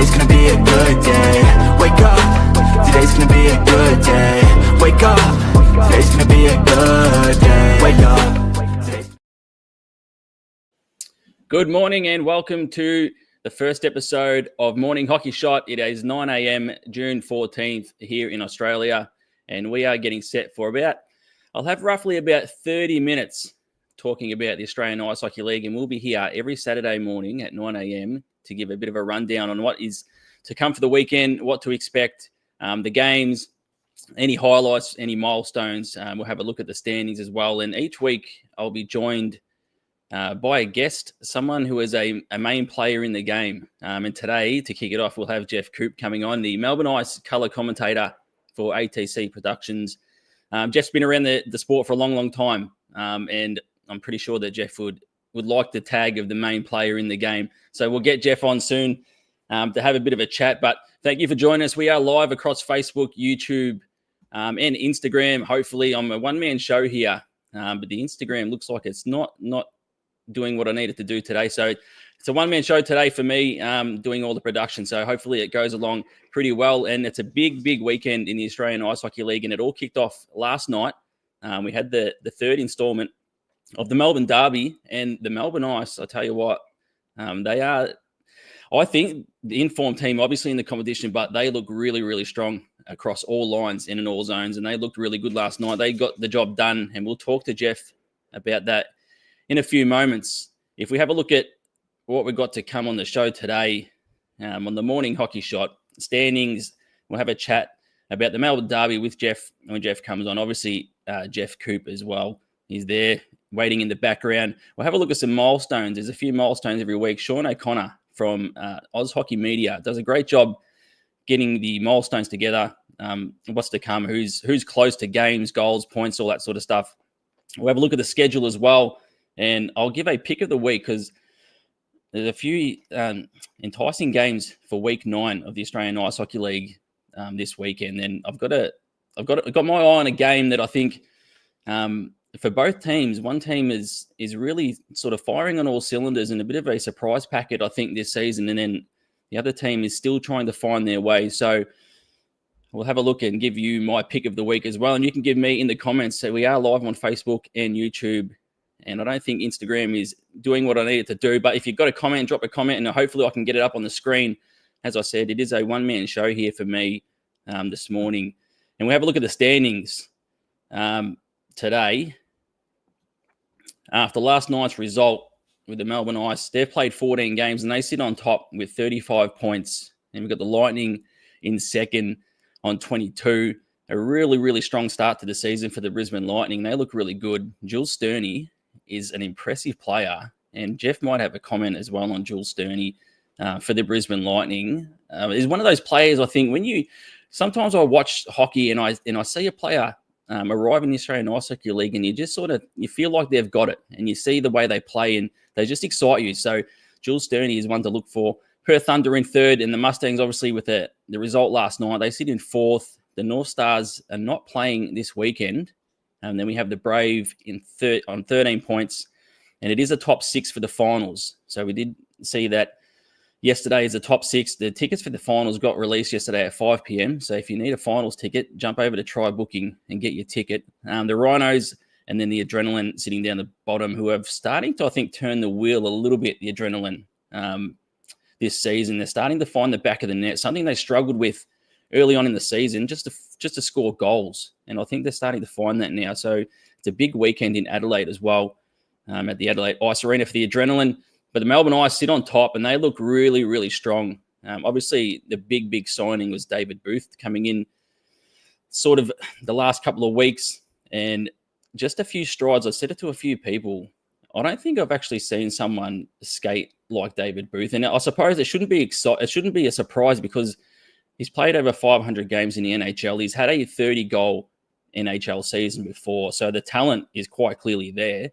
today's gonna be a good day. Wake up, today's gonna be a good day. Wake up, today's gonna be a good day. Wake up. Good morning and welcome to the first episode of Morning Hockey Shot. It is 9 a.m. June 14th here in Australia, and we are getting set for I'll have roughly about 30 minutes talking about the Australian Ice Hockey League, and we'll be here every Saturday morning at 9 a.m. to give a bit of a rundown on what is to come for the weekend, what to expect, the games, any highlights, any milestones. We'll have a look at the standings as well, and each week I'll be joined by a guest, someone who is a main player in the game. And today, to kick it off, we'll have Geoff Koop coming on, the Melbourne Ice colour commentator for ATC Productions. Geoff's been around the sport for a long, long time, and I'm pretty sure that Geoff would like the tag of the main player in the game. So we'll get Geoff on soon to have a bit of a chat. But thank you for joining us. We are live across Facebook, YouTube, and Instagram. Hopefully, I'm a one-man show here, but the Instagram looks like it's not doing what I needed to do today. So it's a one-man show today for me, doing all the production. So hopefully it goes along pretty well. And it's a big, big weekend in the Australian Ice Hockey League. And it all kicked off last night. We had the third installment of the Melbourne Derby, and the Melbourne Ice, I tell you what, they are, I think, the informed team, obviously, in the competition, but they look really, really strong across all lines and in all zones. And they looked really good last night. They got the job done. And we'll talk to Geoff about that in a few moments. If we have a look at what we've got to come on the show today, on the Morning Hockey Shot standings, we'll have a chat about the Melbourne Derby with Geoff when Geoff comes on. Obviously, Geoff Koop as well. He's there waiting in the background. We'll have a look at some milestones. There's a few milestones every week. Sean O'Connor from Oz Hockey Media does a great job getting the milestones together. What's to come, who's close to games, goals, points, all that sort of stuff. We'll have a look at the schedule as well. And I'll give a pick of the week because there's a few enticing games for week 9 of the Australian Ice Hockey League this weekend. And I've got my eye on a game that I think for both teams, one team is really sort of firing on all cylinders and a bit of a surprise packet, I think, this season. And then the other team is still trying to find their way. So we'll have a look and give you my pick of the week as well. And you can give me in the comments. So we are live on Facebook and YouTube. And I don't think Instagram is doing what I need it to do. But if you've got a comment, drop a comment, and hopefully I can get it up on the screen. As I said, it is a one-man show here for me this morning. And we have a look at the standings today. After last night's result with the Melbourne Ice, they've played 14 games, and they sit on top with 35 points. And we've got the Lightning in second on 22. A really, really strong start to the season for the Brisbane Lightning. They look really good. Jules Sterney is an impressive player, and Geoff might have a comment as well on Jules Sterney for the Brisbane Lightning. Is one of those players, I think, sometimes I watch hockey and I see a player arrive in the Australian Ice Hockey League, and you just you feel like they've got it, and you see the way they play and they just excite you. So Jules Sterney is one to look for. Perth Thunder in third, and the Mustangs, obviously, with the result last night, they sit in fourth. The North Stars are not playing this weekend. And then we have the Brave on 13 points. And it is a top 6 for the finals. So we did see that yesterday is a top 6. The tickets for the finals got released yesterday at 5 p.m. So if you need a finals ticket, jump over to Try Booking and get your ticket. The Rhinos and then the Adrenaline sitting down the bottom, who are starting to, I think, turn the wheel a little bit, the Adrenaline, this season. They're starting to find the back of the net, something they struggled with early on in the season, just to score goals. And I think they're starting to find that now. So it's a big weekend in Adelaide as well, at the Adelaide Ice Arena for the Adrenaline. But the Melbourne Ice sit on top, and they look really, really strong. Obviously, the big signing was David Booth coming in sort of the last couple of weeks. And just a few strides. I said it to a few people. I don't think I've actually seen someone skate like David Booth. And I suppose it shouldn't be a surprise because he's played over 500 games in the NHL. He's had a 30-goal NHL season before, so the talent is quite clearly there.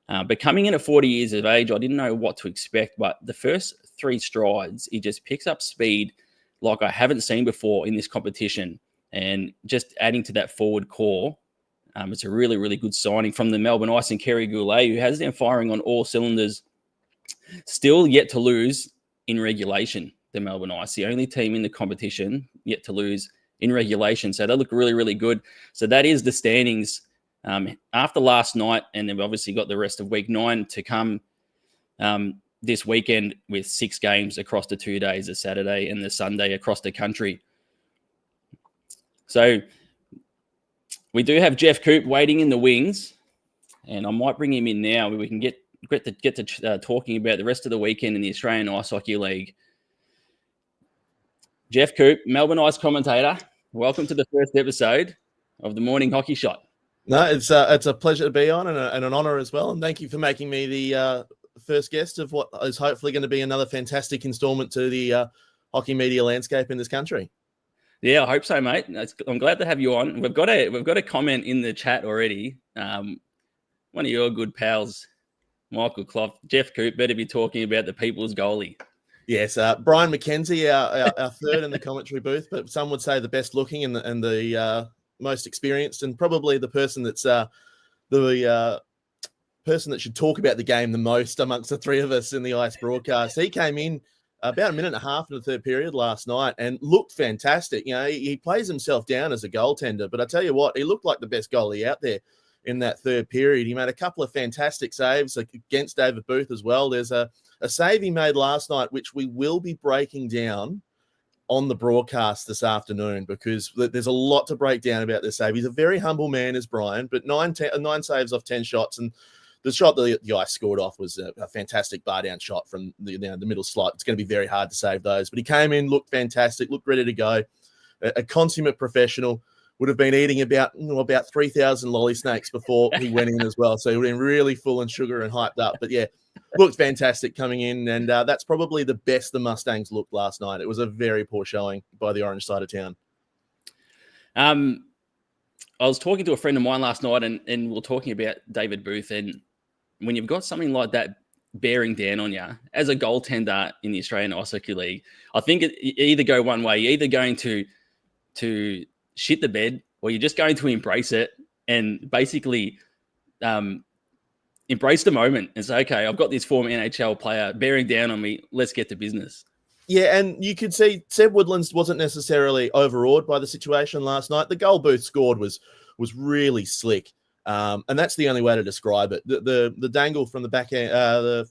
But coming in at 40 years of age, I didn't know what to expect. But the first 3 strides, he just picks up speed like I haven't seen before in this competition. And just adding to that forward core, it's a really, really good signing from the Melbourne Ice and Kerry Goulet, who has them firing on all cylinders. Still yet to lose in regulation. the Melbourne Ice, the only team in the competition yet to lose in regulation. So they look really, really good. So that is the standings after last night, and they've obviously got the rest of week 9 to come this weekend with 6 games across the 2 days, the Saturday and the Sunday across the country. So we do have Geoff Koop waiting in the wings, and I might bring him in now. We can get to talking about the rest of the weekend in the Australian Ice Hockey League. Geoff Koop, Melbourne Ice commentator, welcome to the first episode of the Morning Hockey Shot. No, it's a pleasure to be on and an honour as well. And thank you for making me the first guest of what is hopefully going to be another fantastic instalment to the hockey media landscape in this country. Yeah, I hope so, mate. I'm glad to have you on. We've got a comment in the chat already. One of your good pals, Michael Clough, Geoff Koop, better be talking about the people's goalie. Yes, Brian McKenzie, our third in the commentary booth, but some would say the best looking and the most experienced, and probably the person that's the person that should talk about the game the most amongst the three of us in the Ice broadcast. He came in about a minute and a half in the third period last night and looked fantastic. You know, he plays himself down as a goaltender, but I tell you what, he looked like the best goalie out there in that third period. He made a couple of fantastic saves against David Booth as well. There's a save he made last night, which we will be breaking down on the broadcast this afternoon, because there's a lot to break down about this save. He's a very humble man, is Brian, but 9 saves off 10 shots, and the shot that the Ice scored off was a fantastic bar-down shot from the middle slot. It's going to be very hard to save those, but he came in, looked fantastic, looked ready to go. A consummate professional. Would have been eating about 3,000 lolly snakes before he went in as well. So he would have been really full and sugar and hyped up. But yeah, looked fantastic coming in. And that's probably the best the Mustangs looked last night. It was a very poor showing by the orange side of town. I was talking to a friend of mine last night, and we were talking about David Booth. And when you've got something like that bearing down on you as a goaltender in the Australian Ice Hockey League, I think it either go one way. You're either going to shit the bed, or you're just going to embrace it and basically embrace the moment and say, okay, I've got this former NHL player bearing down on me. Let's get to business. Yeah, and you could see Seb Woodlands wasn't necessarily overawed by the situation last night. The goal Booth scored was really slick, and that's the only way to describe it. The dangle from the back end of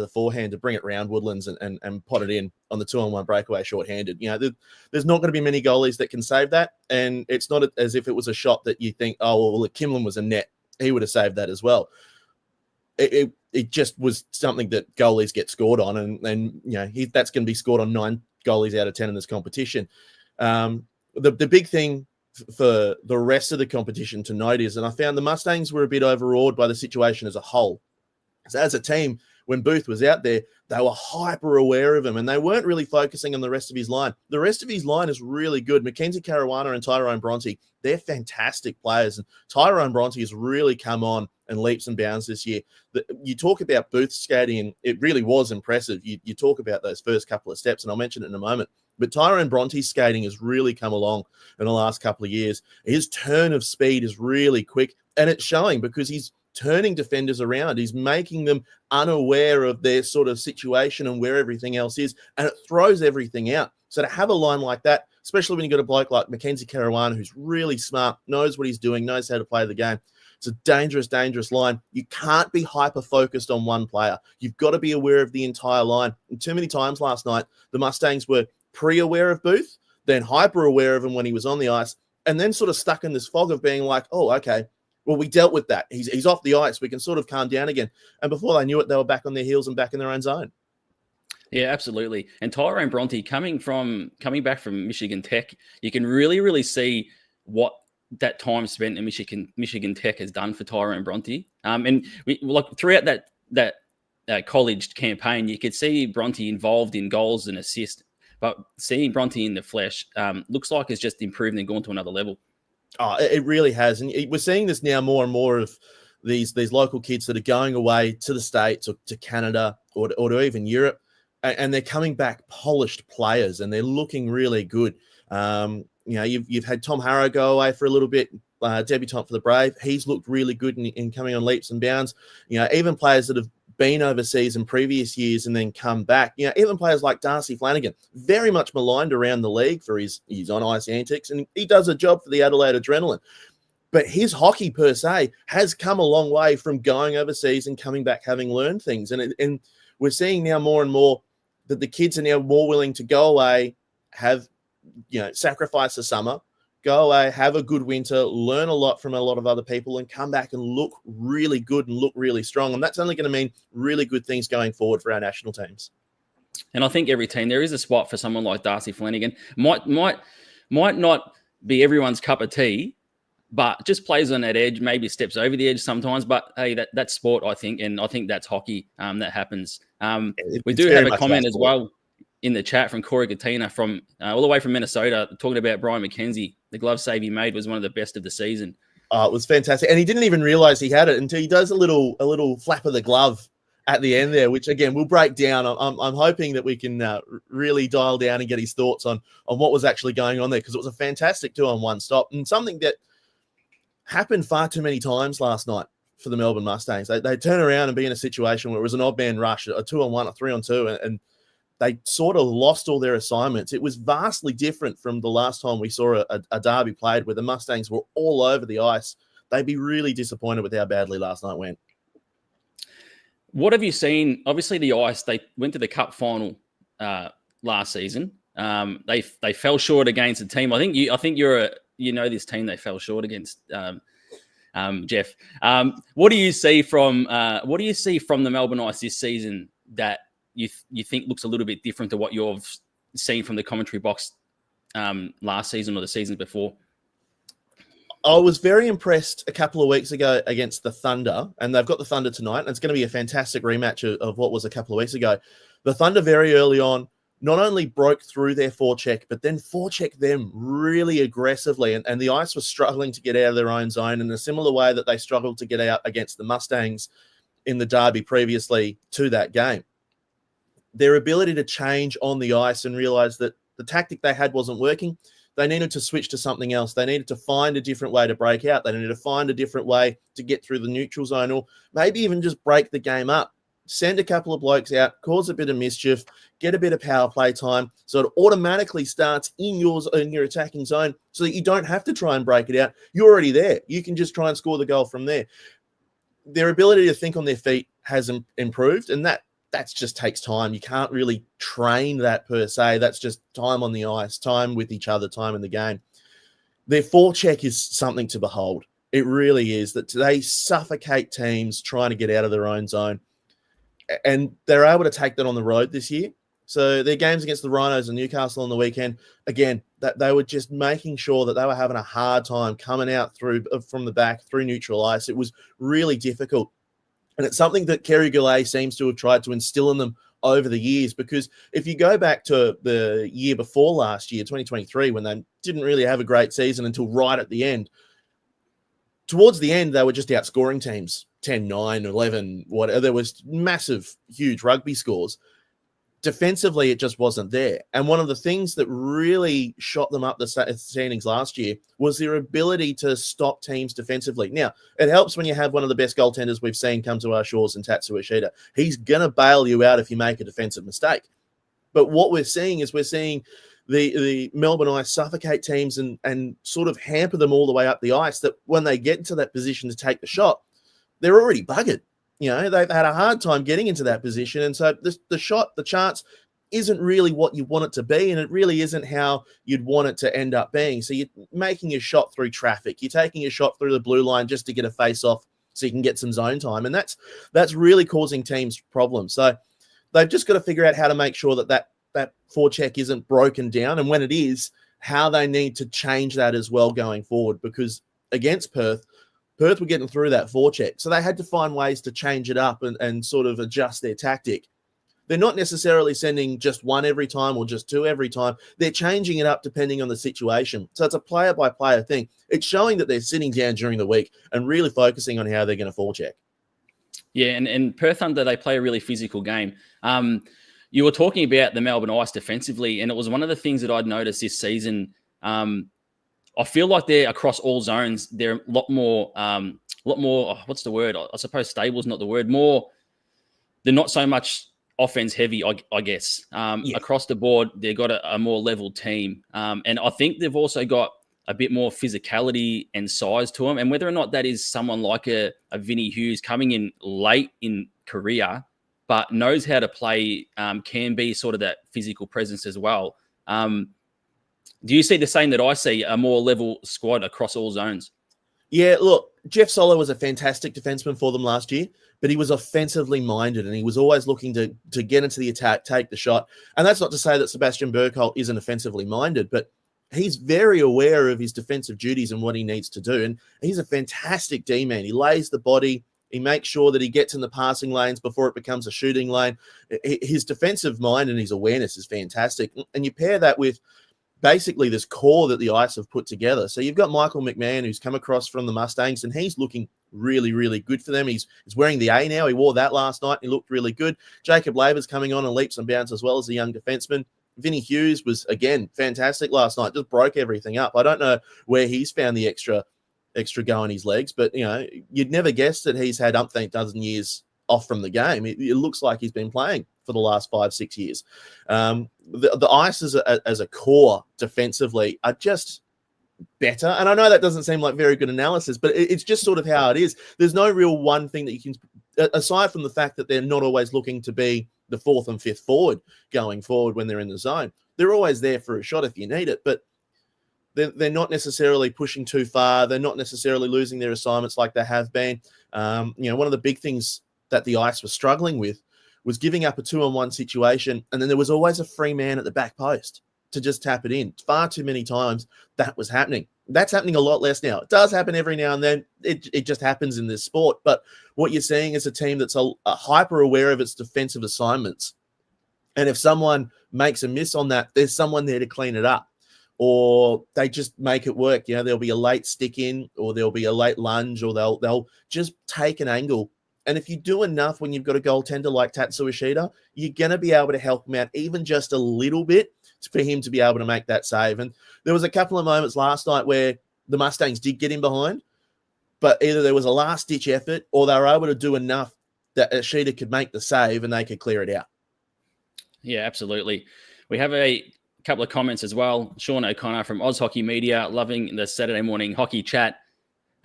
the forehand to bring it round Woodlands and pot it in on the 2-on-1 breakaway shorthanded. You know, there's not going to be many goalies that can save that, and it's not as if it was a shot that you think, oh, well, if Kimlin was a net, he would have saved that as well. It just was something that goalies get scored on, and you know, that's going to be scored on 9 goalies out of 10 in this competition. The big thing for the rest of the competition to note is, and I found the Mustangs were a bit overawed by the situation as a whole. So as a team, when Booth was out there, they were hyper aware of him, and they weren't really focusing on the rest of his line. The rest of his line is really good. Mackenzie Caruana and Tyrone Bronte, they're fantastic players, and Tyrone Bronte has really come on and leaps and bounds this year. You talk about Booth skating, and it really was impressive. You talk about those first couple of steps, and I'll mention it in a moment. But Tyrone Bronte's skating has really come along in the last couple of years. His turn of speed is really quick, and it's showing because he's turning defenders around. He's making them unaware of their sort of situation and where everything else is, and it throws everything out. So to have a line like that, especially when you've got a bloke like Mackenzie Caruana, who's really smart, knows what he's doing, knows how to play the game, it's a dangerous, dangerous line. You can't be hyper-focused on one player. You've got to be aware of the entire line. And too many times last night, the Mustangs were pre-aware of Booth, then hyper-aware of him when he was on the ice, and then sort of stuck in this fog of being like, oh, okay, well, we dealt with that. He's off the ice. We can sort of calm down again. And before they knew it, they were back on their heels and back in their own zone. Yeah, absolutely. And Tyrone Bronte coming back from Michigan Tech, you can really, really see what that time spent in Michigan Tech has done for Tyrone Bronte. And throughout that college campaign, you could see Bronte involved in goals and assists. But seeing Bronte in the flesh looks like it's just improved and gone to another level. Oh, it really has. And we're seeing this now more and more of these local kids that are going away to the States or to Canada or to even Europe, and they're coming back polished players, and they're looking really good. You've had Tom Harrow go away for a little bit, debutant for the Brave. He's looked really good in coming on leaps and bounds. You know, even players that have been overseas in previous years and then come back. You know, even players like Darcy Flanagan, very much maligned around the league for his on-ice antics, and he does a job for the Adelaide Adrenaline. But his hockey per se has come a long way from going overseas and coming back having learned things. And we're seeing now more and more that the kids are now more willing to go away, have, you know, sacrifice the summer, go away, have a good winter, learn a lot from a lot of other people, and come back and look really good and look really strong. And that's only going to mean really good things going forward for our national teams. And I think every team, there is a spot for someone like Darcy Flanagan. Might not be everyone's cup of tea, but just plays on that edge, maybe steps over the edge sometimes. But hey, that's sport, I think, and I think that's hockey. That happens. We do have a comment as well in the chat from Corey Gatina from all the way from Minnesota, talking about Brian McKenzie. The glove save he made was one of the best of the season. It was fantastic, and he didn't even realize he had it until he does a little flap of the glove at the end there, which again we'll break down. I'm hoping that we can really dial down and get his thoughts on what was actually going on there, because it was a fantastic 2-on-1 stop and something that happened far too many times last night for the Melbourne Mustangs. They turn around and be in a situation where it was an odd man rush, a 2-on-1, a 3-on-2, and they sort of lost all their assignments. It was vastly different from the last time we saw a derby played where the Mustangs were all over the ice. They'd be really disappointed with how badly last night went. What have you seen? Obviously, the Ice, they went to the Cup final last season. They fell short against a team. I think you know this team they fell short against, Geoff. What do you see from the Melbourne Ice this season that you think looks a little bit different to what you've seen from the commentary box last season or the seasons before? I was very impressed a couple of weeks ago against the Thunder, and they've got the Thunder tonight, and it's going to be a fantastic rematch of what was a couple of weeks ago. The Thunder very early on not only broke through their forecheck, but then forechecked them really aggressively, and the Ice was struggling to get out of their own zone in a similar way that they struggled to get out against the Mustangs in the derby previously to that game. Their ability to change on the ice and realize that the tactic they had wasn't working, they needed to switch to something else. They needed to find a different way to break out. They needed to find a different way to get through the neutral zone, or maybe even just break the game up. Send a couple of blokes out, cause a bit of mischief, get a bit of power play time, so it automatically starts in your attacking zone so that you don't have to try and break it out. You're already there. You can just try and score the goal from there. Their ability to think on their feet has improved, and that just takes time. You can't really train that per se. That's just time on the ice, time with each other, time in the game. Their forecheck is something to behold. It really is. That they suffocate teams trying to get out of their own zone. And they're able to take that on the road this year. So their games against the Rhinos and Newcastle on the weekend, again, that they were just making sure that they were having a hard time coming out from the back through neutral ice. It was really difficult. And it's something that Kerry Goulet seems to have tried to instill in them over the years, because if you go back to the year before last year, 2023, when they didn't really have a great season until right at the end, towards the end, they were just outscoring teams 10-9, 11, whatever. There was massive, huge rugby scores. Defensively, it just wasn't there. And one of the things that really shot them up the standings last year was their ability to stop teams defensively. Now, it helps when you have one of the best goaltenders we've seen come to our shores in Tatsu Ishida. He's going to bail you out if you make a defensive mistake. But what we're seeing is the Melbourne Ice suffocate teams and sort of hamper them all the way up the ice, that when they get into that position to take the shot, they're already buggered. You know, they've had a hard time getting into that position. And so the chance isn't really what you want it to be, and it really isn't how you'd want it to end up being. So you're making a shot through traffic. You're taking a shot through the blue line just to get a face-off so you can get some zone time. And that's really causing teams problems. So they've just got to figure out how to make sure that forecheck isn't broken down. And when it is, how they need to change that as well going forward. Because against Perth were getting through that forecheck. So they had to find ways to change it up and sort of adjust their tactic. They're not necessarily sending just one every time or just two every time. They're changing it up depending on the situation. So it's a player-by-player thing. It's showing that they're sitting down during the week and really focusing on how they're going to forecheck. Yeah, and Perth Thunder, they play a really physical game. You were talking about the Melbourne Ice defensively, and it was one of the things that I'd noticed this season. I feel like they're across all zones. They're a lot more. What's the word? I suppose stable is not the word. More they're not so much offense heavy, I guess. Across the board, they've got a more level team. And I think they've also got a bit more physicality and size to them. And whether or not that is someone like a Vinny Hughes coming in late in career, but knows how to play, can be sort of that physical presence as well. Do you see the same that I see, a more level squad across all zones? Yeah, look, Jeff Solo was a fantastic defenseman for them last year, but he was offensively minded and he was always looking to get into the attack, take the shot. And that's not to say that Sebastian Burkholdt isn't offensively minded, but he's very aware of his defensive duties and what he needs to do. And he's a fantastic D-man. He lays the body. He makes sure that he gets in the passing lanes before it becomes a shooting lane. His defensive mind and his awareness is fantastic. And you pair that with basically this core that the Ice have put together. So you've got Michael McMahon, who's come across from the Mustangs, and he's looking really, really good for them. He's wearing the A now. He wore that last night. He looked really good. Jacob Laver's coming on in leaps and bounds as well as a young defenseman. Vinny Hughes was, again, fantastic last night. Just broke everything up. I don't know where he's found the extra go in his legs, but, you'd never guess that he's had umpteen dozen years off from the game. It looks like he's been playing for the last 5-6 years. The Ice as a core defensively are just better. And I know that doesn't seem like very good analysis, but it's just sort of how it is. There's no real one thing that you can, aside from the fact that they're not always looking to be the fourth and fifth forward going forward when they're in the zone. They're always there for a shot if you need it, but they're not necessarily pushing too far. They're not necessarily losing their assignments like they have been. One of the big things that the Ice was struggling with was giving up a 2-on-1 situation, and then there was always a free man at the back post to just tap it in. Far too many times that was happening. That's happening a lot less now. It does happen every now and then. It just happens in this sport. But what you're seeing is a team that's a hyper aware of its defensive assignments. And if someone makes a miss on that, there's someone there to clean it up. Or they just make it work. There'll be a late stick in, or there'll be a late lunge, or they'll just take an angle. And if you do enough when you've got a goaltender like Tatsu Ishida, you're going to be able to help him out even just a little bit for him to be able to make that save. And there was a couple of moments last night where the Mustangs did get in behind, but either there was a last-ditch effort or they were able to do enough that Ishida could make the save and they could clear it out. Yeah, absolutely. We have a couple of comments as well. Sean O'Connor from Oz Hockey Media, loving the Saturday morning hockey chat.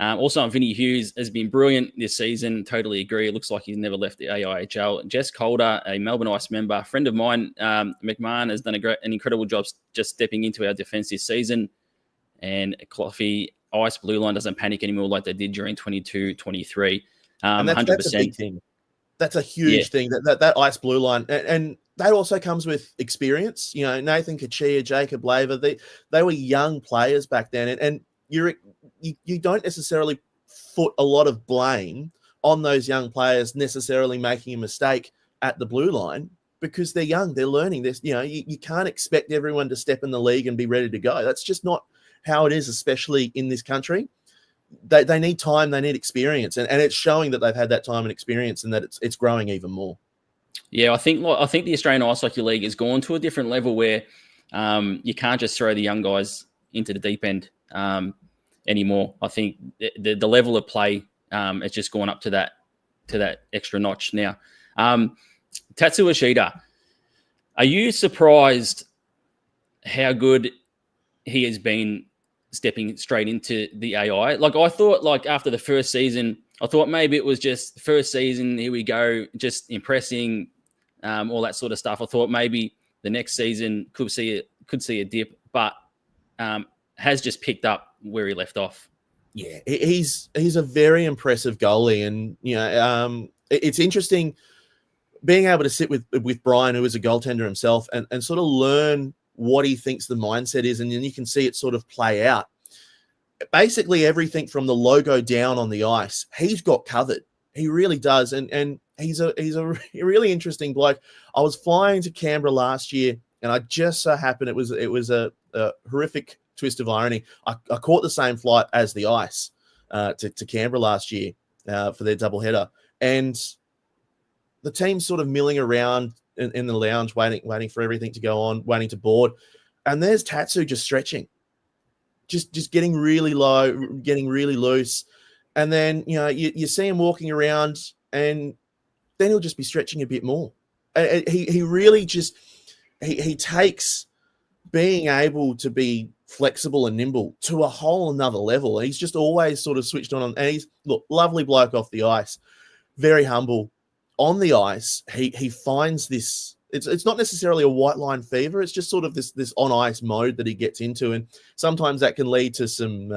Also, Vinny Hughes has been brilliant this season. Totally agree. It looks like he's never left the AIHL. Jess Calder, a Melbourne Ice member, friend of mine, McMahon, has done an incredible job just stepping into our defense this season. And Coffee, Ice Blue Line doesn't panic anymore like they did during 22-23. And that's 100%. a big thing. That's a huge thing, that Ice Blue Line. And that also comes with experience. Nathan Kachia, Jacob Laver, they were young players back then. And you don't necessarily foot a lot of blame on those young players necessarily making a mistake at the blue line because they're young, they're learning this. You can't expect everyone to step in the league and be ready to go. That's just not how it is, especially in this country. They need time, they need experience, and it's showing that they've had that time and experience and that it's growing even more. Yeah, I think the Australian Ice Hockey League has gone to a different level where you can't just throw the young guys into the deep end anymore. I think the level of play has just gone up to that extra notch now. Tatsu Ishida, are you surprised how good he has been stepping straight into the AI? Like, I thought, after the first season, I thought maybe it was just first season, here we go, just impressing, all that sort of stuff. I thought maybe the next season could see a dip, but has just picked up where he left off. Yeah, he's a very impressive goalie, and it's interesting being able to sit with Brian, who is a goaltender himself, and sort of learn what he thinks the mindset is, and then you can see it sort of play out. Basically, everything from the logo down on the ice, he's got covered. He really does, and he's a really interesting bloke. I was flying to Canberra last year, and I just so happened it was a horrific twist of irony. I caught the same flight as the Ice to Canberra last year for their doubleheader, and the team's sort of milling around in the lounge, waiting for everything to go on, waiting to board, and there's Tatsu just stretching, just getting really low, getting really loose, and then you see him walking around, and then he'll just be stretching a bit more. He really just he takes being able to be flexible and nimble to a whole another level. He's just always sort of switched on, and he's lovely bloke off the ice, very humble. On the ice, he finds this. It's not necessarily a white line fever. It's just sort of this on ice mode that he gets into, and sometimes that can lead to some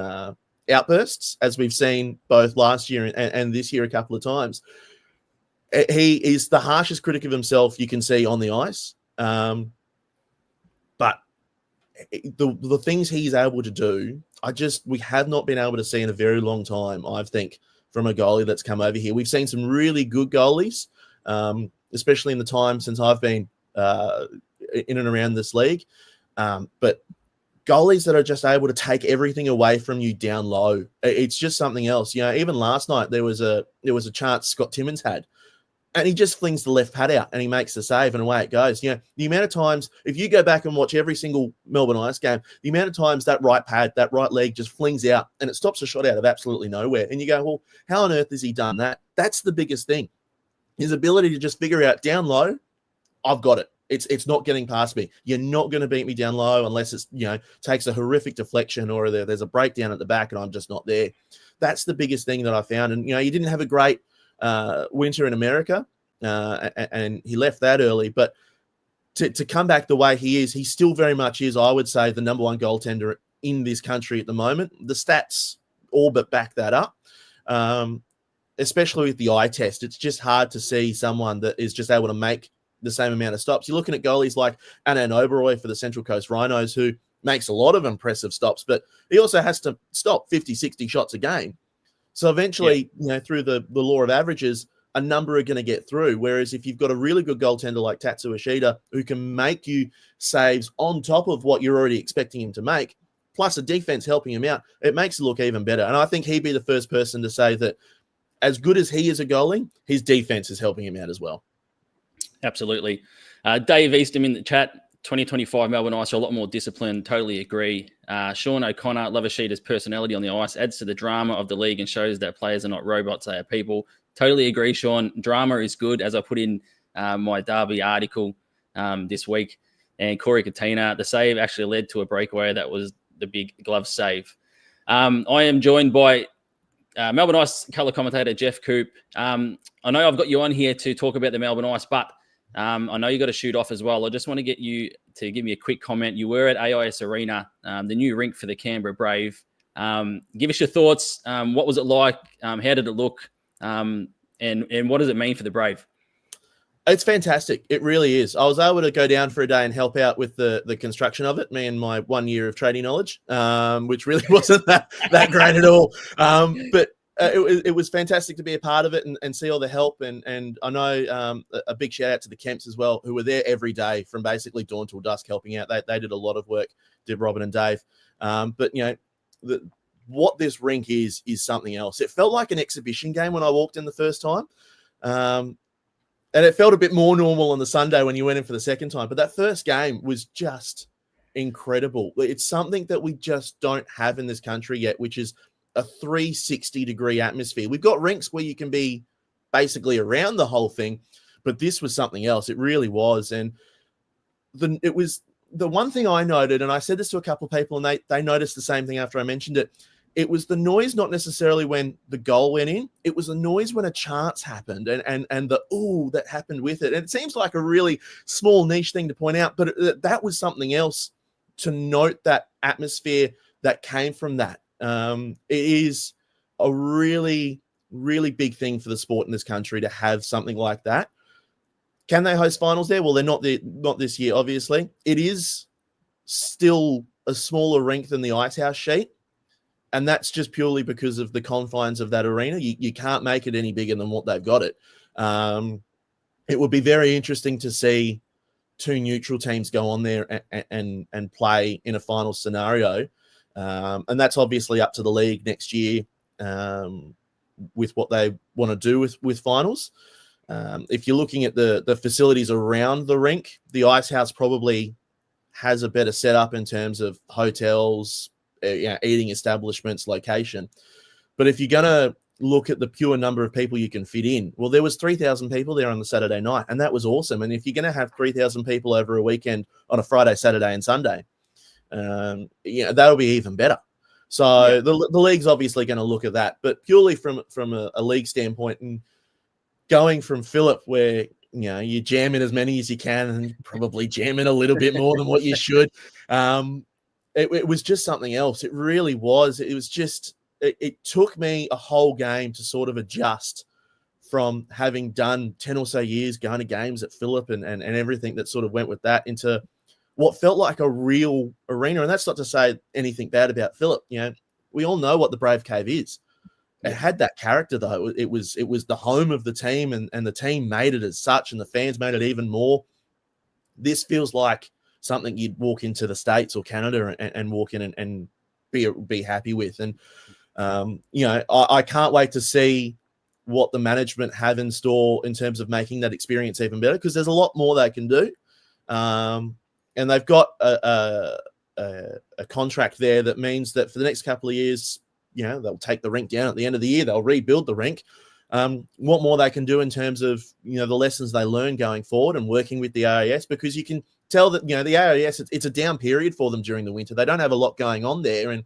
outbursts, as we've seen both last year and this year a couple of times. He is the harshest critic of himself you can see on the ice, but the things he's able to do, we have not been able to see in a very long time, I think, from a goalie that's come over here. We've seen some really good goalies, especially in the time since I've been in and around this league. But goalies that are just able to take everything away from you down low, it's just something else. Even last night there was a chance Scott Timmins had, and he just flings the left pad out and he makes the save, and away it goes. The amount of times, if you go back and watch every single Melbourne Ice game, the amount of times that right pad, that right leg just flings out and it stops a shot out of absolutely nowhere. And you go, well, how on earth has he done that? That's the biggest thing. His ability to just figure out down low, I've got it. It's not getting past me. You're not going to beat me down low unless it's, takes a horrific deflection or there's a breakdown at the back and I'm just not there. That's the biggest thing that I found. And, he didn't have a great winter in America, and he left that early. But to come back the way he is, he still very much is, I would say, the number one goaltender in this country at the moment. The stats all but back that up, especially with the eye test. It's just hard to see someone that is just able to make the same amount of stops. You're looking at goalies like Anand Oberoi for the Central Coast Rhinos, who makes a lot of impressive stops, but he also has to stop 50, 60 shots a game. So eventually, through the law of averages, a number are going to get through. Whereas if you've got a really good goaltender like Tatsu Ishida, who can make you saves on top of what you're already expecting him to make, plus a defense helping him out, it makes it look even better. And I think he'd be the first person to say that as good as he is a goalie, his defense is helping him out as well. Absolutely. Dave Eastham in the chat, 2025 Melbourne Ice are a lot more disciplined. Totally agree. Sean O'Connor, love Ishida's personality on the ice, adds to the drama of the league and shows that players are not robots, they are people. Totally agree, Sean. Drama is good, as I put in my Derby article this week. And Corey Katina, the save actually led to a breakaway. That was the big glove save. I am joined by Melbourne Ice colour commentator Geoff Koop. I know I've got you on here to talk about the Melbourne Ice, but I know you got to shoot off as well. I just want to get you to give me a quick comment. You were at AIS Arena, the new rink for the Canberra Brave. Give us your thoughts. What was it like? How did it look? And what does it mean for the Brave? It's fantastic. It really is. I was able to go down for a day and help out with the construction of it, me and my 1 year of trading knowledge, which really wasn't that great at all. But it was fantastic to be a part of it and see all the help. And I know a big shout out to the Kemps as well, who were there every day from basically dawn till dusk helping out. They did a lot of work, did Robin and Dave. But, what this rink is something else. It felt like an exhibition game when I walked in the first time. And it felt a bit more normal on the Sunday when you went in for the second time. But that first game was just incredible. It's something that we just don't have in this country yet, which is a 360-degree atmosphere. We've got rinks where you can be basically around the whole thing, but this was something else. It really was. And it was the one thing I noted, and I said this to a couple of people, and they noticed the same thing after I mentioned it. It was the noise, not necessarily when the goal went in. It was the noise when a chance happened and the ooh that happened with it. And it seems like a really small niche thing to point out, but that was something else to note, that atmosphere that came from that. It is a really, really big thing for the sport in this country to have something like that. Can they host finals there? Well, they're not this year, obviously. It is still a smaller rink than the Icehouse sheet. And that's just purely because of the confines of that arena. You can't make it any bigger than what they've got it. It would be very interesting to see two neutral teams go on there and play in a final scenario. And that's obviously up to the league next year with what they want to do with finals. If you're looking at the facilities around the rink, the Icehouse probably has a better setup in terms of hotels, eating establishments, location. But if you're going to look at the pure number of people you can fit in. Well, there was 3,000 people there on the Saturday night, and that was awesome. And if you're going to have 3,000 people over a weekend on a Friday, Saturday, and Sunday, that'll be even better. So the league's obviously going to look at that, but purely from a league standpoint, and going from Phillip, where you jam in as many as you can, and probably jam in a little bit more than what you should. It was just something else. It really was. It was just. It took me a whole game to sort of adjust from having done 10 or so years going to games at Phillip and everything that sort of went with that into what felt like a real arena. And that's not to say anything bad about Phillip. We all know what the Brave Cave is. It had that character, though. It was the home of the team, and the team made it as such, and the fans made it even more. This feels like something you'd walk into the States or Canada and walk in and be happy with. And I can't wait to see what the management have in store in terms of making that experience even better, because there's a lot more they can do. And they've got a contract there that means that for the next couple of years, they'll take the rink down at the end of the year. They'll rebuild the rink. What more they can do in terms of, the lessons they learn going forward and working with the AIS, because you can tell that, the AIS, it's a down period for them during the winter. They don't have a lot going on there. And,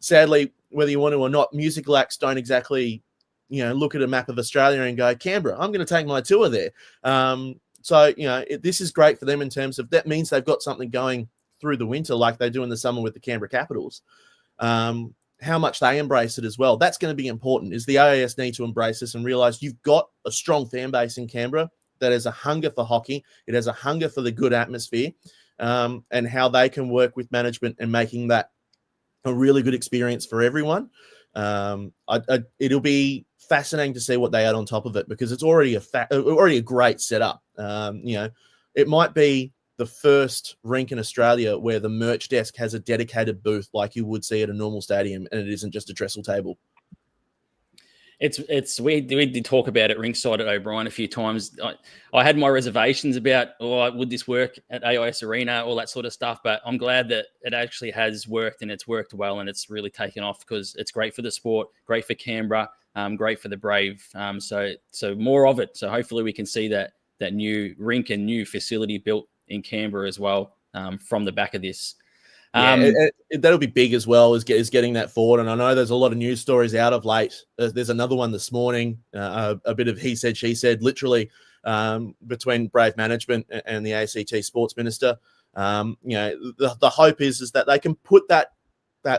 sadly, whether you want to or not, musical acts don't exactly, look at a map of Australia and go, Canberra, I'm going to take my tour there. So, this is great for them in terms of that means they've got something going through the winter like they do in the summer with the Canberra Capitals. How much they embrace it as well. That's going to be important, is the AIS need to embrace this and realise you've got a strong fan base in Canberra that has a hunger for hockey. It has a hunger for the good atmosphere, and how they can work with management and making that a really good experience for everyone. It'll be fascinating to see what they add on top of it, because it's already a great setup. It might be the first rink in Australia where the merch desk has a dedicated booth like you would see at a normal stadium, and it isn't just a trestle table. We did talk about it ringside at O'Brien a few times. I had my reservations about, would this work at AIS Arena, all that sort of stuff. But I'm glad that it actually has worked, and it's worked well, and it's really taken off, because it's great for the sport, great for Canberra, great for the Brave. So more of it. So hopefully we can see that new rink and new facility built in Canberra as well, from the back of this. That'll be big as well, is getting that forward. And I know there's a lot of news stories out of late. There's another one this morning, a bit of he said, she said, literally, between Brave management and the ACT sports minister. The hope is that they can put that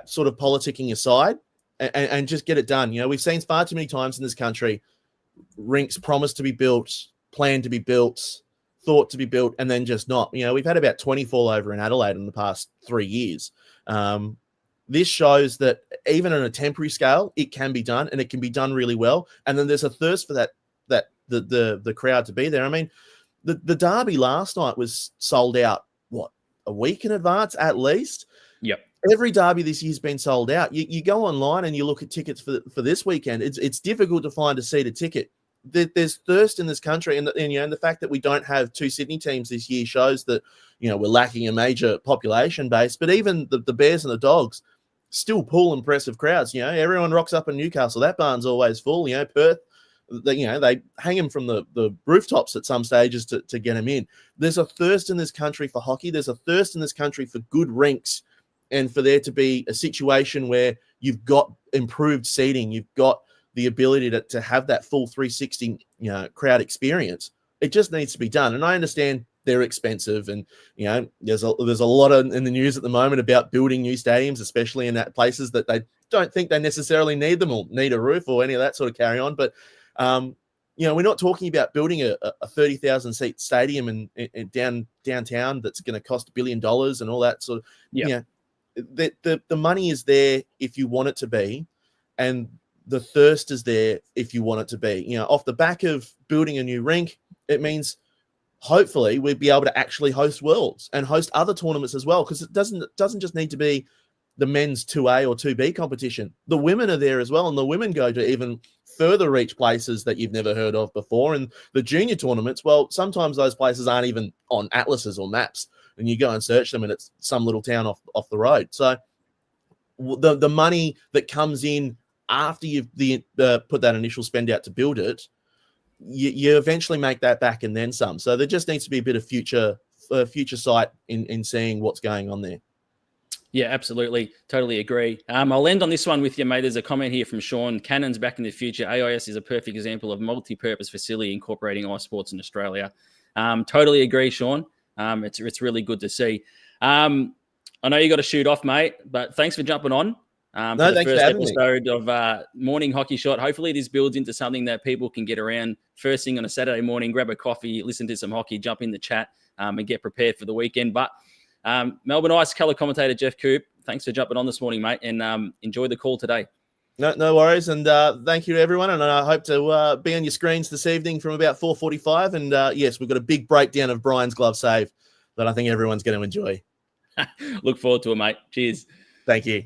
sort of politicking aside and just get it done. We've seen far too many times in this country, rinks promised to be built, planned to be built, thought to be built, and then just not. We've had about 20 fall over in Adelaide in the past 3 years. This shows that even on a temporary scale, it can be done, and it can be done really well. And then there's a thirst for the crowd to be there. I mean, the Derby last night was sold out, a week in advance at least? Yep. Every Derby this year's been sold out. You go online and you look at tickets for this weekend. It's difficult to find a seated ticket. There's thirst in this country, and the fact that we don't have 2 Sydney teams this year shows that we're lacking a major population base. But even the Bears and the Dogs still pull impressive crowds. Everyone rocks up in Newcastle. That barn's always full. Perth, they hang them from the rooftops at some stages to get them in. There's a thirst in this country for hockey. There's a thirst in this country for good rinks, and for there to be a situation where you've got improved seating, you've got the ability to have that full 360 crowd experience. It just needs to be done. And I understand they're expensive, and there's a lot in the news at the moment about building new stadiums, especially in that places that they don't think they necessarily need them or need a roof or any of that sort of carry on. But we're not talking about building a 30,000 seat stadium in downtown that's going to cost $1 billion and all that sort of. The money is there if you want it to be, and the thirst is there if you want it to be. Off the back of building a new rink, it means hopefully we'd be able to actually host Worlds and host other tournaments as well, because it doesn't just need to be the men's 2A or 2B competition. The women are there as well, and the women go to even further reach places that you've never heard of before. And the junior tournaments, well, sometimes those places aren't even on atlases or maps, and you go and search them and it's some little town off the road. So the money that comes in after you've put that initial spend out to build it, you eventually make that back and then some. So there just needs to be a bit of future sight in seeing what's going on there. Yeah, absolutely. Totally agree. I'll end on this one with you, mate. There's a comment here from Sean. Cannons back in the future. AIS is a perfect example of multi-purpose facility incorporating ice sports in Australia. Totally agree, Sean. It's really good to see. I know you got to shoot off, mate, but thanks for jumping on. For the first episode of Morning Hockey Shot. Hopefully this builds into something that people can get around first thing on a Saturday morning, grab a coffee, listen to some hockey, jump in the chat, and get prepared for the weekend. But Melbourne Ice colour commentator Geoff Koop, thanks for jumping on this morning, mate, and enjoy the call today. No worries, and thank you to everyone, and I hope to be on your screens this evening from about 4:45, and yes, we've got a big breakdown of Brian's glove save that I think everyone's going to enjoy. Look forward to it, mate. Cheers. Thank you.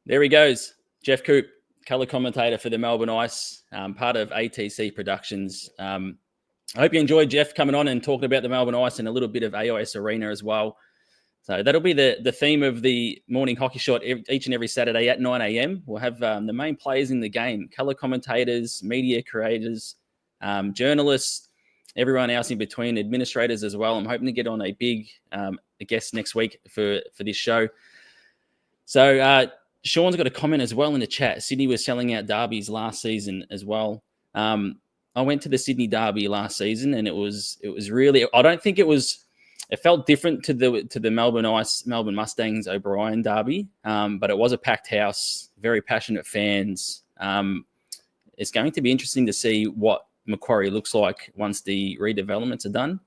There he goes, Geoff Koop, colour commentator for the Melbourne Ice, part of ATC Productions. I hope you enjoyed Geoff coming on and talking about the Melbourne Ice and a little bit of AIS Arena as well. So that'll be the theme of the Morning Hockey Shot each and every Saturday at 9 a.m. We'll have the main players in the game, colour commentators, media creators, journalists, everyone else in between, administrators as well. I'm hoping to get on a big guest next week for this show. So Sean's got a comment as well in the chat. Sydney was selling out derbies last season as well. I went to the Sydney Derby last season, and it was really. I don't think it was. It felt different to the Melbourne Ice, Melbourne Mustangs O'Brien Derby, but it was a packed house, very passionate fans. It's going to be interesting to see what Macquarie looks like once the redevelopments are done.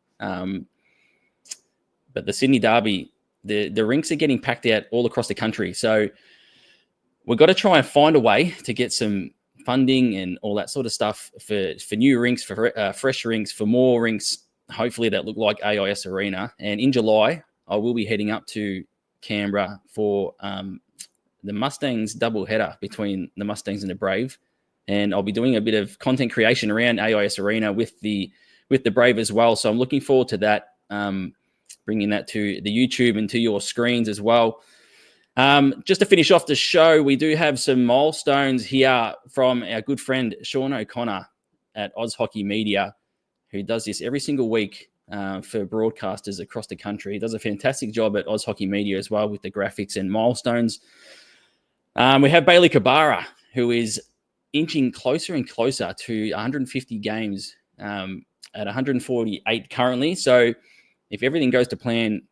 But the Sydney Derby, the rinks are getting packed out all across the country, so we've got to try and find a way to get some funding and all that sort of stuff for new rinks, for fresh rinks, for more rinks, hopefully that look like AIS Arena. And in July, I will be heading up to Canberra for the Mustangs double header between the Mustangs and the Brave. And I'll be doing a bit of content creation around AIS Arena with the Brave as well. So I'm looking forward to that, bringing that to the YouTube and to your screens as well. Just to finish off the show, we do have some milestones here from our good friend Sean O'Connor at Oz Hockey Media, who does this every single week for broadcasters across the country. He does a fantastic job at Oz Hockey Media as well with the graphics and milestones. We have Bailey Kabara, who is inching closer and closer to 150 games at 148 currently. So if everything goes to plan,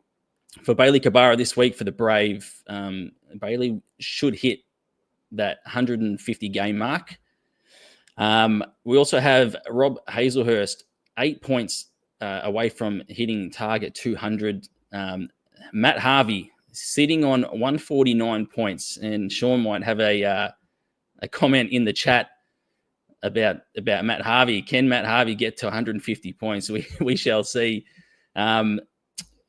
for Bailey Kabara this week for the Brave, Bailey should hit that 150 game mark. We also have Rob Hazelhurst, 8 points away from hitting target 200. Matt Harvey sitting on 149 points, and Sean might have a comment in the chat about Matt Harvey. Can Matt Harvey get to 150 points? We shall see.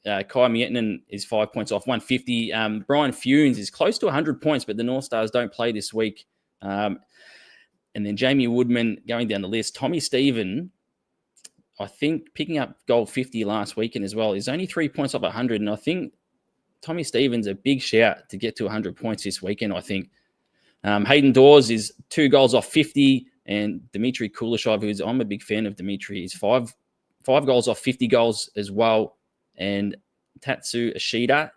Kai Miettinen is 5 points off 150. Brian Funes is close to 100 points, but the North Stars don't play this week. And then Jamie Woodman going down the list. Tommy Stephen, I think, picking up goal 50 last weekend as well, is only 3 points off 100. And I think Tommy Stephen's a big shout to get to 100 points this weekend, I think. Hayden Dawes is 2 goals off 50. And Dmitry Kuleshov, I'm a big fan of Dmitry, is 5 goals off 50 goals as well. And Tatsu Ishida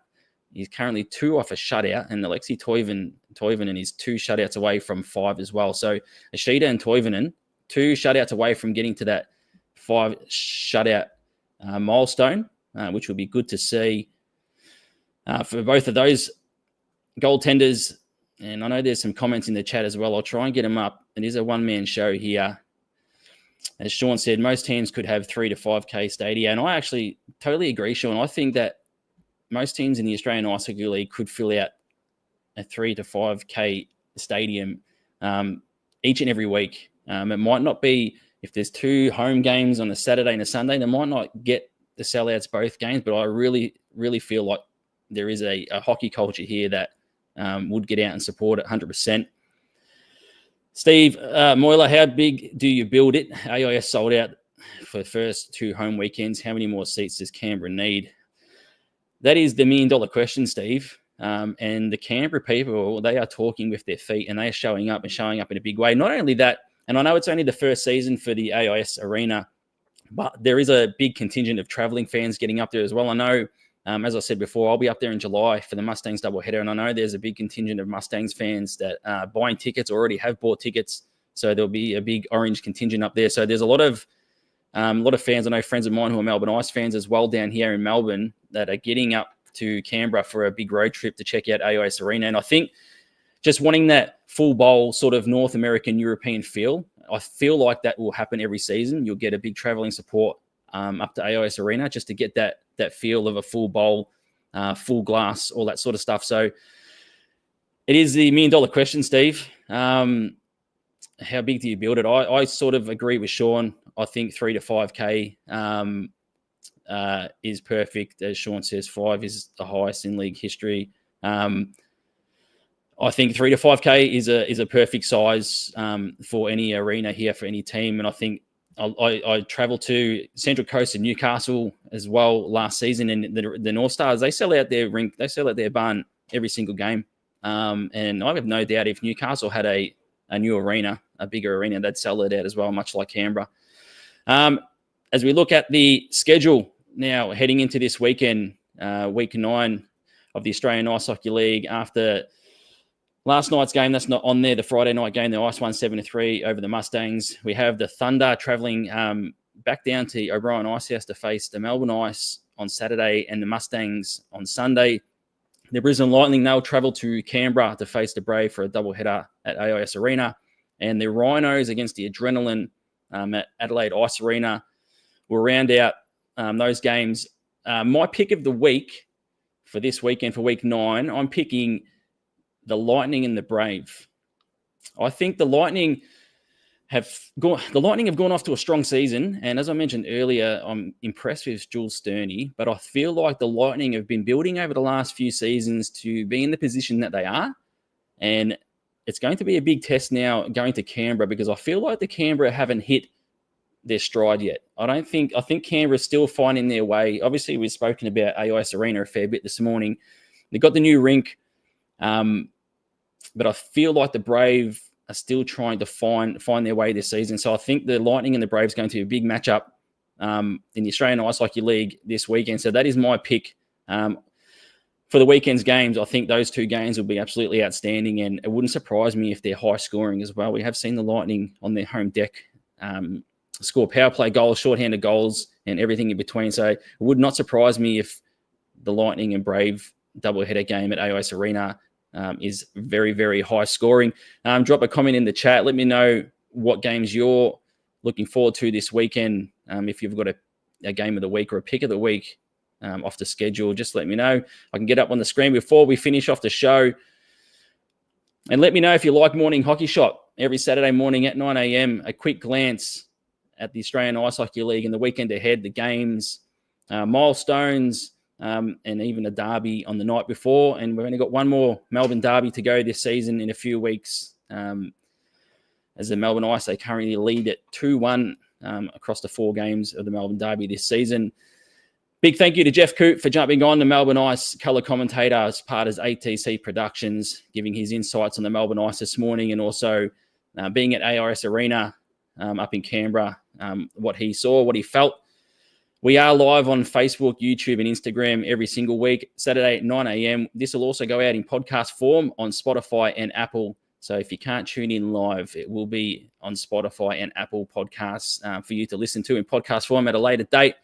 is currently 2 off a shutout, and Alexei Toivonen is 2 shutouts away from 5 as well. So Ishida and Toivonen, 2 shutouts away from getting to that 5 shutout milestone, which will be good to see for both of those goaltenders. And I know there's some comments in the chat as well. I'll try and get them up. It is a one-man show here. As Sean said, most teams could have 3 to 5K stadia. And I actually totally agree, Sean. I think that most teams in the Australian Ice Hockey League could fill out a 3 to 5K stadium each and every week. It might not be, if there's 2 home games on a Saturday and a Sunday, they might not get the sellouts both games, but I really, really feel like there is a hockey culture here that would get out and support it 100%. Steve Moyler, how big do you build it? AIS sold out for the first 2 home weekends. How many more seats does Canberra need? That is the $1 million question, Steve. And the Canberra people, they are talking with their feet, and they are showing up in a big way. Not only that, and I know it's only the first season for the AIS Arena, but there is a big contingent of travelling fans getting up there as well. I know, as I said before, I'll be up there in July for the Mustangs doubleheader, and I know there's a big contingent of Mustangs fans that are buying tickets or already have bought tickets. So there'll be a big orange contingent up there. So there's a lot of fans. I know friends of mine who are Melbourne Ice fans as well down here in Melbourne that are getting up to Canberra for a big road trip to check out AIS Arena. And I think just wanting that full bowl sort of North American European feel, I feel like that will happen every season. You'll get a big traveling support up to AIS Arena just to get that feel of a full bowl, full glass, all that sort of stuff. So it is the $1 million question, Steve. How big do you build it? I sort of agree with Sean. I think 3 to 5K is perfect. As Sean says, 5 is the highest in league history. I think 3 to 5K is a perfect size for any arena here for any team. And I think I traveled to Central Coast and Newcastle as well last season, and the North Stars, they sell out their rink, they sell out their barn every single game. And I have no doubt if Newcastle had a new arena, a bigger arena, they'd sell it out as well, much like Canberra. As we look at the schedule now heading into this weekend, week 9 of the Australian Ice Hockey League, after last night's game, that's not on there, the Friday night game, the Ice won 7-3 over the Mustangs. We have the Thunder travelling back down to O'Brien Icehouse to face the Melbourne Ice on Saturday and the Mustangs on Sunday. The Brisbane Lightning, they'll travel to Canberra to face the Brave for a doubleheader at AIS Arena. And the Rhinos against the Adrenaline at Adelaide Ice Arena will round out those games. My pick of the week for this weekend, for week 9, I'm picking the Lightning and the Brave. I think the Lightning have gone off to a strong season. And as I mentioned earlier, I'm impressed with Jules Sterney, but I feel like the Lightning have been building over the last few seasons to be in the position that they are. And it's going to be a big test now going to Canberra, because I feel like the Canberra haven't hit their stride yet. I think Canberra is still finding their way. Obviously, we've spoken about AIS Arena a fair bit this morning. They've got the new rink, but I feel like the Brave are still trying to find their way this season. So I think the Lightning and the Brave is going to be a big matchup in the Australian Ice Hockey League this weekend. So that is my pick for the weekend's games. I think those two games will be absolutely outstanding, and it wouldn't surprise me if they're high scoring as well. We have seen the Lightning on their home deck score power play goals, shorthanded goals, and everything in between. So it would not surprise me if the Lightning and Brave doubleheader game at AIS Arena is very, very high scoring. Drop a comment in the chat. Let me know what games you're looking forward to this weekend. If you've got a game of the week or a pick of the week off the schedule, just let me know. I can get up on the screen before we finish off the show. And let me know if you like Morning Hockey Shot every Saturday morning at 9 a.m. A quick glance at the Australian Ice Hockey League and the weekend ahead, the games, milestones, and even a derby on the night before. And we've only got one more Melbourne Derby to go this season in a few weeks. As the Melbourne Ice, they currently lead at 2-1 across the 4 games of the Melbourne Derby this season. Big thank you to Geoff Koop for jumping on, the Melbourne Ice colour commentator as part of ATC Productions, giving his insights on the Melbourne Ice this morning, and also being at AIS Arena up in Canberra, what he saw, what he felt. We are live on Facebook, YouTube, and Instagram every single week, Saturday at 9 a.m. This will also go out in podcast form on Spotify and Apple. So if you can't tune in live, it will be on Spotify and Apple Podcasts for you to listen to in podcast form at a later date.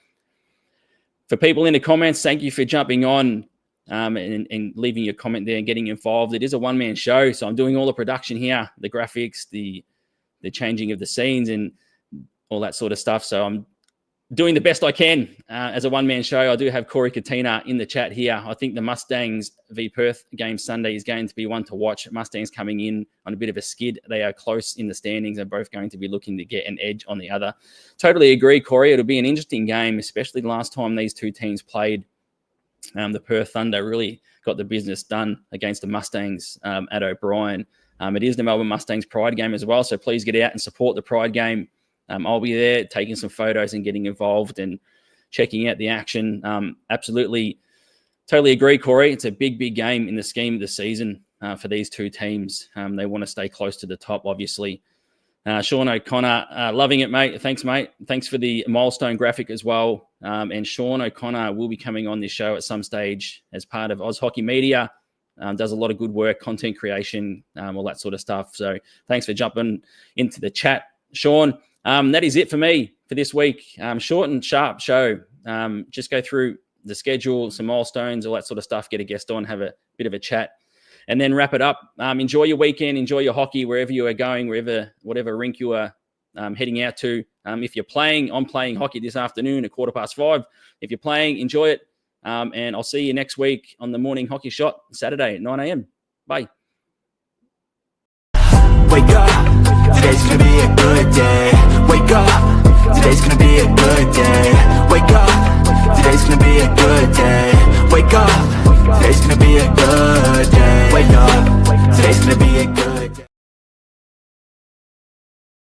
For people in the comments, thank you for jumping on and leaving your comment there and getting involved. It is a one-man show, so I'm doing all the production here, the graphics, the changing of the scenes and all that sort of stuff. So I'm doing the best I can as a one-man show. I do have Corey Katina in the chat here. I think the Mustangs v Perth game Sunday is going to be one to watch. Mustangs coming in on a bit of a skid. They are close in the standings. They're both going to be looking to get an edge on the other. Totally agree, Corey. It'll be an interesting game, especially the last time these two teams played. The Perth Thunder really got the business done against the Mustangs at O'Brien. It is the Melbourne Mustangs Pride game as well, so please get out and support the Pride game. I'll be there taking some photos and getting involved and checking out the action. Absolutely totally agree, Corey. It's a big, big game in the scheme of the season for these two teams. They want to stay close to the top, obviously. Sean O'Connor, loving it, mate. Thanks, mate. Thanks for the milestone graphic as well. And Sean O'Connor will be coming on this show at some stage as part of Oz Hockey Media. Does a lot of good work, content creation, all that sort of stuff. So thanks for jumping into the chat, Sean. That is it for me for this week. Short and sharp show. Just go through the schedule, some milestones, all that sort of stuff. Get a guest on, have a bit of a chat, and then wrap it up. Enjoy your weekend, enjoy your hockey wherever you are going, whatever rink you are heading out to. If you're playing, I'm playing hockey this afternoon at 5:15. If you're playing, enjoy it. And I'll see you next week on the Morning Hockey Shot, Saturday at 9 a.m. Bye. Wake up, today's gonna be a good day. Wake up, today's gonna be a good day. Wake up, today's gonna be a good day. Wake up, today's gonna be a